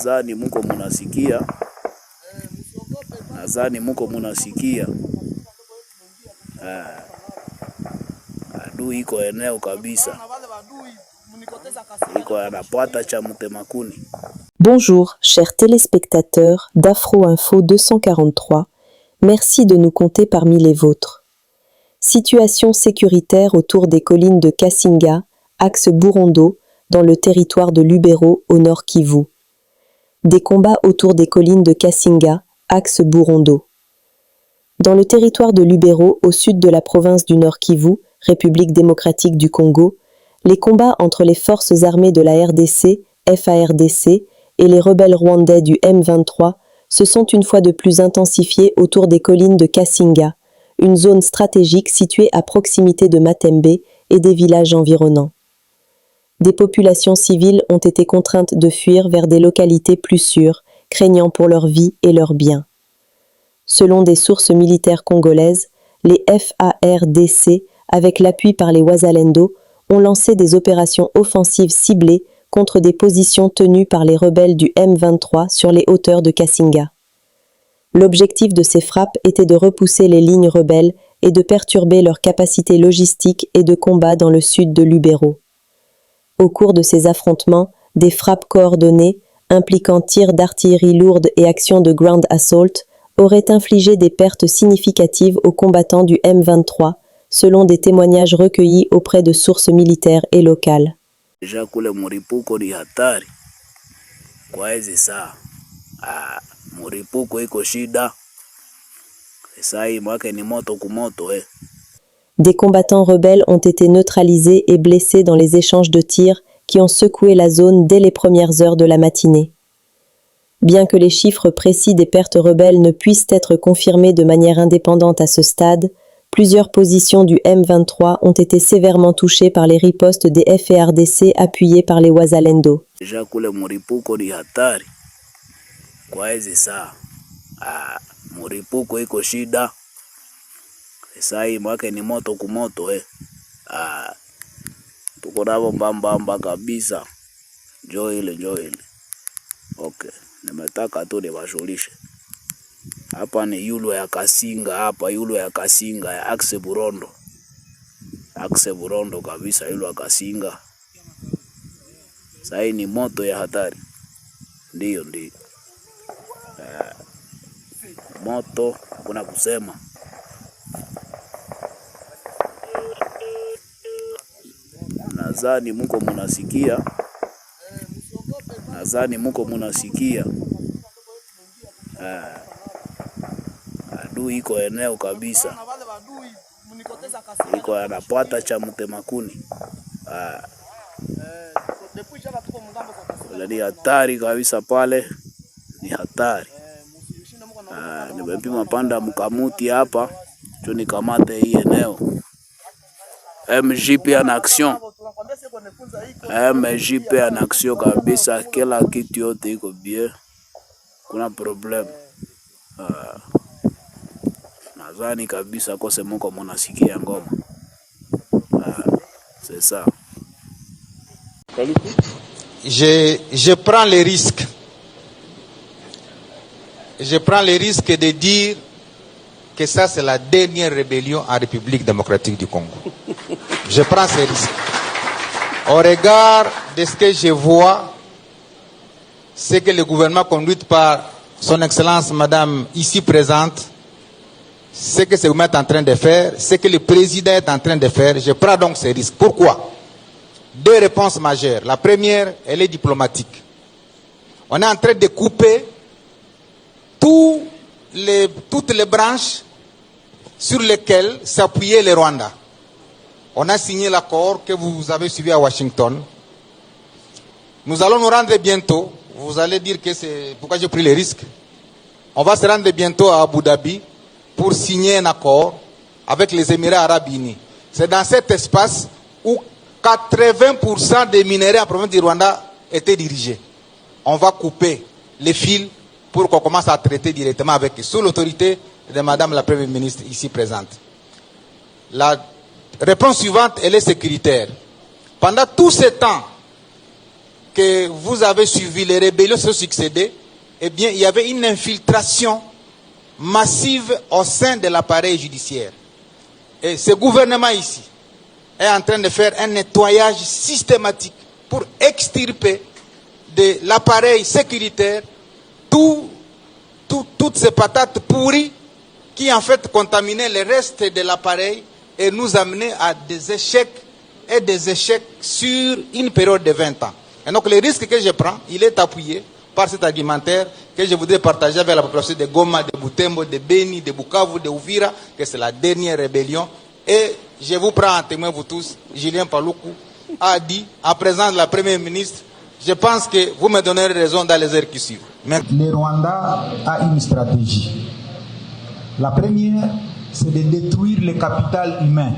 Nadhani muko munasikia. Nadhani muko munasikia. Adui iko eneo kabisa. Iko anapata cha Mtemakuni. Bonjour, chers téléspectateurs d'Afro Info 243. Merci de nous compter parmi les vôtres. Situation sécuritaire autour des collines de Kasinga, axe Burondo, dans le territoire de Lubero, au nord Kivu. Des combats autour des collines de Kasinga, axe Burondo. Dans le territoire de Lubero, au sud de la province du Nord Kivu, République démocratique du Congo, les combats entre les forces armées de la RDC, FARDC, et les rebelles rwandais du M23 se sont une fois de plus intensifiés autour des collines de Kasinga, une zone stratégique située à proximité de Matembe et des villages environnants. Des populations civiles ont été contraintes de fuir vers des localités plus sûres, craignant pour leur vie et leurs biens. Selon des sources militaires congolaises, les FARDC, avec l'appui par les Wazalendo, ont lancé des opérations offensives ciblées contre des positions tenues par les rebelles du M23 sur les hauteurs de Kasinga. L'objectif de ces frappes était de repousser les lignes rebelles et de perturber leur capacité logistique et de combat dans le sud de Lubero. Au cours de ces affrontements, des frappes coordonnées, impliquant tirs d'artillerie lourde et actions de ground assault, auraient infligé des pertes significatives aux combattants du M23, selon des témoignages recueillis auprès de sources militaires et locales. Deja kule muripuko ni hatari kwa hizi saa. Muripuko iko shida. Saa hii mwake ni moto kumoto Des combattants rebelles ont été neutralisés et blessés dans les échanges de tirs qui ont secoué la zone dès les premières heures de la matinée. Bien que les chiffres précis des pertes rebelles ne puissent être confirmés de manière indépendante à ce stade, plusieurs positions du M23 ont été sévèrement touchées par les ripostes des FARDC appuyés par les Wazalendo. Deja kule muripuko ni hatari kwa hizi saa. Muripuko iko shida. Saa hii mwake ni moto kumoto tuko nabo mbamba kabisa. Njoo ile. Okay, nimetaka tu niwashulishe. Hapa ni yulo ya Kasinga, ya axe Burondo. Axe Burondo kabisa, yulo ya Kasinga. Sasa ni moto ya hatari. Ndio. Moto kuna kusema. Nadhani muko munasikia. Adui iko eneo kabisa. Iko anapata cha Mtemakuni. Ni hatari kabisa pale. Ni hatari. Nimepima panda mkamuti hapa. Jo nikamate hii eneo. MJP en action. MJP en action kabisa. Kila kitu yote iko bien. Kuna problem. Nadhani kabisa kose muko munasikia ngoma. C'est ça. Je prends le risque. Je prends le risque de dire que ça c'est la dernière rébellion en République démocratique du Congo. Je prends ce risque. Au regard de ce que je vois, c'est que le gouvernement conduit par son Excellence Madame ici présente, ce que ce gouvernement est en train de faire, ce que le président est en train de faire, je prends donc ce risque. Pourquoi? Deux réponses majeures. La première, elle est diplomatique. On est en train de couper toutes les branches sur lesquelles s'appuyait le Rwanda. On a signé l'accord que vous avez suivi à Washington. Nous allons nous rendre bientôt. Vous allez dire que c'est pourquoi j'ai pris les risques. On va se rendre bientôt à Abu Dhabi pour signer un accord avec les Émirats Arabes Unis. C'est dans cet espace où 80% des minéraux en province du Rwanda étaient dirigés. On va couper les fils pour qu'on commence à traiter directement avec eux, sous l'autorité de Madame la Première ministre ici présente. La réponse suivante, elle est sécuritaire. Pendant tout ce temps, que vous avez suivi, les rébellions se sont succédées, eh bien, il y avait une infiltration massive au sein de l'appareil judiciaire. Et ce gouvernement ici est en train de faire un nettoyage systématique pour extirper de l'appareil sécuritaire toutes ces patates pourries qui en fait contaminaient le reste de l'appareil et nous amenaient à des échecs et des échecs sur une période de 20 ans. Et donc le risque que je prends, il est appuyé par cet argumentaire que je voudrais partager avec la population de Goma, de Butembo, de Beni, de Bukavu, de Uvira, que c'est la dernière rébellion. Et je vous prends en témoin, vous tous, Julien Paluku a dit, en présence de la Première ministre, je pense que vous me donnerez raison dans les heures qui suivent. Le Rwanda a une stratégie. La première, c'est de détruire le capital humain.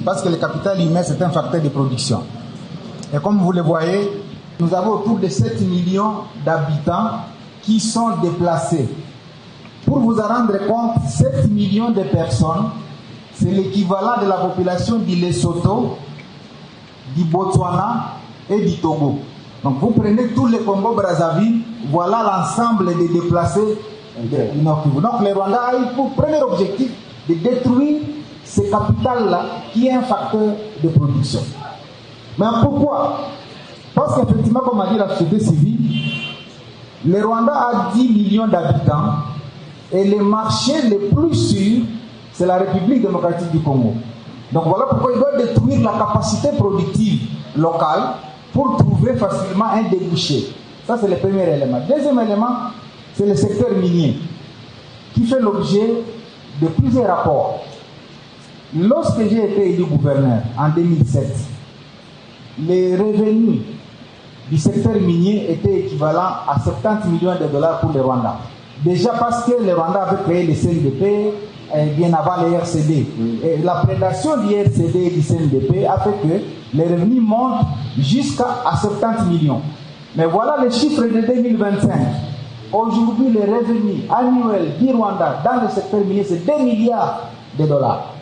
Parce que le capital humain, c'est un facteur de production. Et comme vous le voyez, nous avons autour de 7 millions d'habitants qui sont déplacés. Pour vous en rendre compte, 7 millions de personnes, c'est l'équivalent de la population du Lesotho, du Botswana et du Togo. Donc vous prenez tout le Congo-Brazzaville, voilà l'ensemble des déplacés du Nord Kivu. Donc le Rwanda a eu pour premier objectif de détruire ce capital-là qui est un facteur de production. Mais pourquoi? Parce qu'effectivement, comme a dit la société civile, le Rwanda a 10 millions d'habitants et le marché le plus sûr, c'est la République démocratique du Congo. Donc voilà pourquoi il doit détruire la capacité productive locale pour trouver facilement un débouché. Ça, c'est le premier élément. Deuxième élément, c'est le secteur minier, qui fait l'objet de plusieurs rapports. Lorsque j'ai été élu gouverneur en 2007, les revenus du secteur minier étaient équivalents à 70 millions de dollars pour le Rwanda. Déjà parce que le Rwanda avait créé le CNDP bien avant le RCD. Et la prédation du RCD et du CNDP a fait que les revenus montent jusqu'à 70 millions. Mais voilà les chiffres de 2025. Aujourd'hui, les revenus annuels du Rwanda dans le secteur minier, c'est 2 milliards de dollars.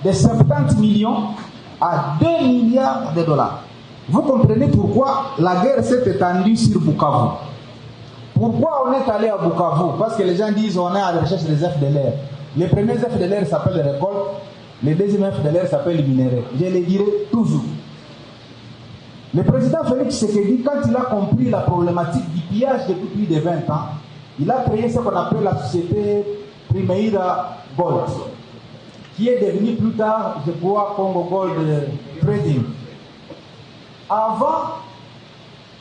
De 70 millions à 2 milliards de dollars. Vous comprenez pourquoi la guerre s'est étendue sur Bukavu. Pourquoi on est allé à Bukavu? Parce que les gens disent qu'on est à la recherche des FDLR. Les premiers FDLR s'appellent les récoltes, les deuxièmes FDLR s'appellent les minéraux. Je le dirai toujours. Le président Félix Tshisekedi, quand il a compris la problématique du pillage depuis plus de 20 ans, il a créé ce qu'on appelle la société Primeira Gold, qui est devenue plus tard, je crois, Congo Gold Trading. Avant,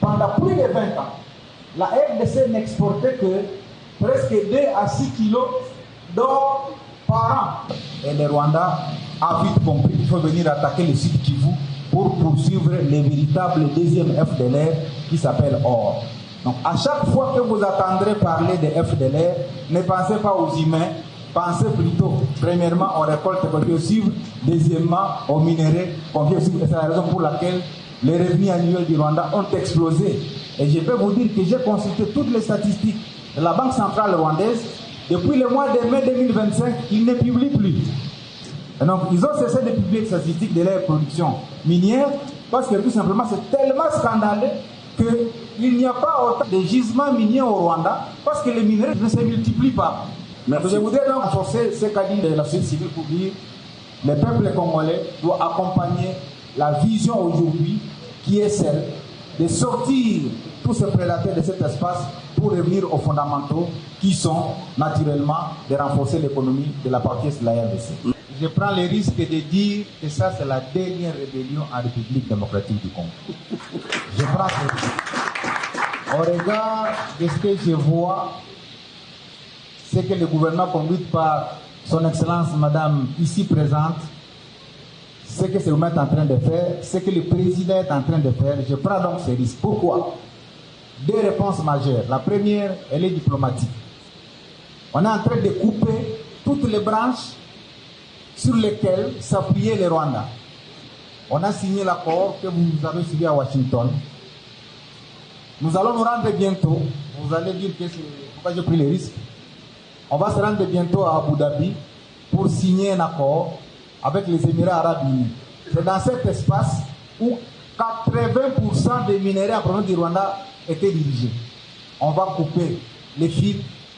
pendant plus de 20 ans, la RDC n'exportait que presque 2 à 6 kilos d'or par an. Et le Rwanda a vite compris qu'il faut venir attaquer le sud Kivu pour poursuivre les véritables deuxième FDLR qui s'appelle OR. Donc à chaque fois que vous entendrez parler de FDLR, ne pensez pas aux humains, pensez plutôt, premièrement, aux récoltes qu'on veut suivre, deuxièmement, aux minéraux qu'on veut suivre. Et c'est la raison pour laquelle les revenus annuels du Rwanda ont explosé. Et je peux vous dire que j'ai consulté toutes les statistiques de la Banque centrale rwandaise. Depuis le mois de mai 2025, ils ne publient plus. Et donc, ils ont cessé de publier les statistiques de leur production minière parce que tout simplement, c'est tellement scandaleux qu'il n'y a pas autant de gisements miniers au Rwanda parce que les minerais ne se multiplient pas. Merci. Je voudrais donc renforcer ce qu'a dit la société civile pour dire que le peuple congolais doit accompagner la vision aujourd'hui qui est celle de sortir tous ces prédateurs de cet espace pour revenir aux fondamentaux qui sont naturellement de renforcer l'économie de la partie de la RDC. Je prends le risque de dire que ça c'est la dernière rébellion en République démocratique du Congo. Je prends ce risque. Au regard de ce que je vois, c'est que le gouvernement conduit par son Excellence Madame ici présente, ce que c'est le maître en train de faire, ce que le président est en train de faire, je prends donc ce risque. Pourquoi? 2 réponses majeures. La première, elle est diplomatique. On est en train de couper toutes les branches sur lesquelles s'appuyait le Rwanda. On a signé l'accord que vous avez suivi à Washington. Nous allons nous rendre bientôt. Vous allez dire que c'est pourquoi j'ai pris le risque. On va se rendre bientôt à Abu Dhabi pour signer un accord avec les Émirats Arabes Unis. C'est dans cet espace où 80% des minerais en provenance du Rwanda étaient dirigés. On va couper les fils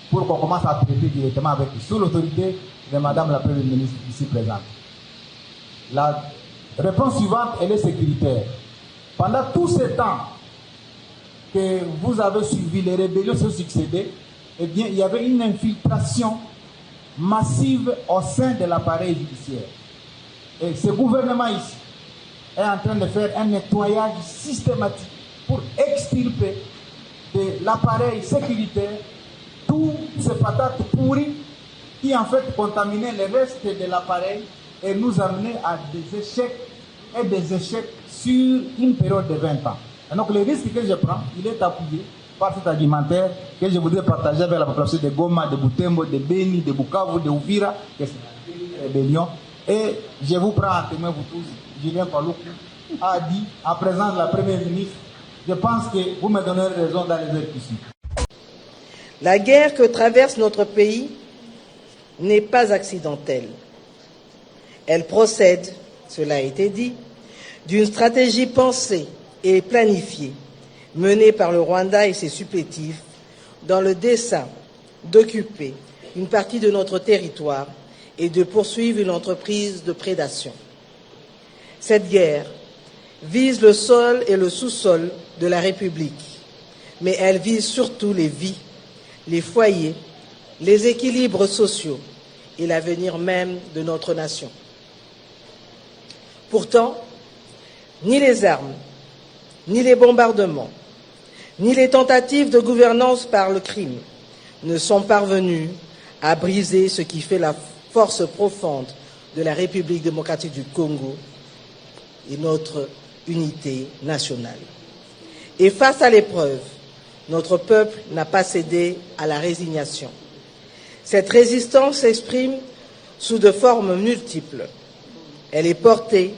pour qu'on commence à traiter directement avec eux, sous l'autorité de Madame la Première ministre ici présente. La réponse suivante, elle est sécuritaire. Pendant tout ce temps que vous avez suivi, les rébellions se succédaient, eh bien, il y avait une infiltration massive au sein de l'appareil judiciaire. Et ce gouvernement ici est en train de faire un nettoyage systématique pour extirper de l'appareil sécuritaire toutes ces patates pourries qui en fait contaminaient le reste de l'appareil et nous amenaient à des échecs sur une période de 20 ans. Et donc le risque que je prends, il est appuyé par cet argumentaire que je voudrais partager avec la population de Goma, de Butembo, de Beni, de Bukavu, de Uvira, que c'est la rébellion. Et je vous prends en témoin, vous tous, Julien Paloukou a dit, en présence de la Première ministre, je pense que vous me donnerez raison dans les heures qui suivent. La guerre que traverse notre pays n'est pas accidentelle. Elle procède, cela a été dit, d'une stratégie pensée et planifiée, menée par le Rwanda et ses supplétifs, dans le dessein d'occuper une partie de notre territoire et de poursuivre une entreprise de prédation. Cette guerre vise le sol et le sous-sol de la République, mais elle vise surtout les vies, les foyers, les équilibres sociaux et l'avenir même de notre nation. Pourtant, ni les armes, ni les bombardements, ni les tentatives de gouvernance par le crime ne sont parvenus à briser ce qui fait la force profonde de la République démocratique du Congo et notre unité nationale. Et face à l'épreuve, notre peuple n'a pas cédé à la résignation. Cette résistance s'exprime sous de formes multiples. Elle est portée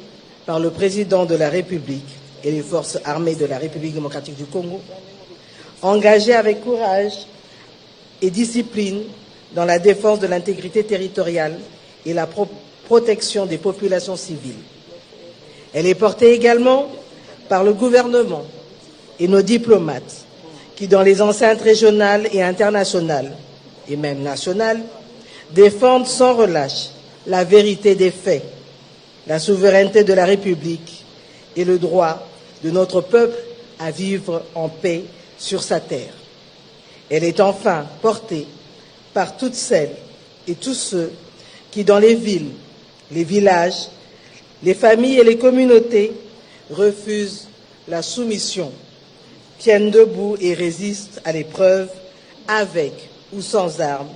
par le président de la République et les forces armées de la République démocratique du Congo, engagées avec courage et discipline dans la défense de l'intégrité territoriale et la protection des populations civiles. Elle est portée également par le gouvernement et nos diplomates qui, dans les enceintes régionales et internationales, et même nationales, défendent sans relâche la vérité des faits, la souveraineté de la République et le droit de notre peuple à vivre en paix sur sa terre. Elle est enfin portée par toutes celles et tous ceux qui, dans les villes, les villages, les familles et les communautés, refusent la soumission, tiennent debout et résistent à l'épreuve, avec ou sans armes,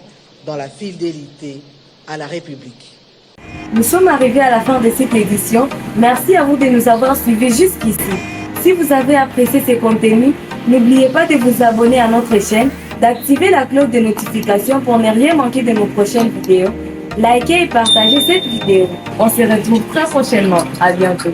dans la fidélité à la République. Nous sommes arrivés à la fin de cette édition. Merci à vous de nous avoir suivis jusqu'ici. Si vous avez apprécié ces contenus, n'oubliez pas de vous abonner à notre chaîne, d'activer la cloche de notification pour ne rien manquer de nos prochaines vidéos. Likez et partagez cette vidéo. On se retrouve très prochainement. À bientôt.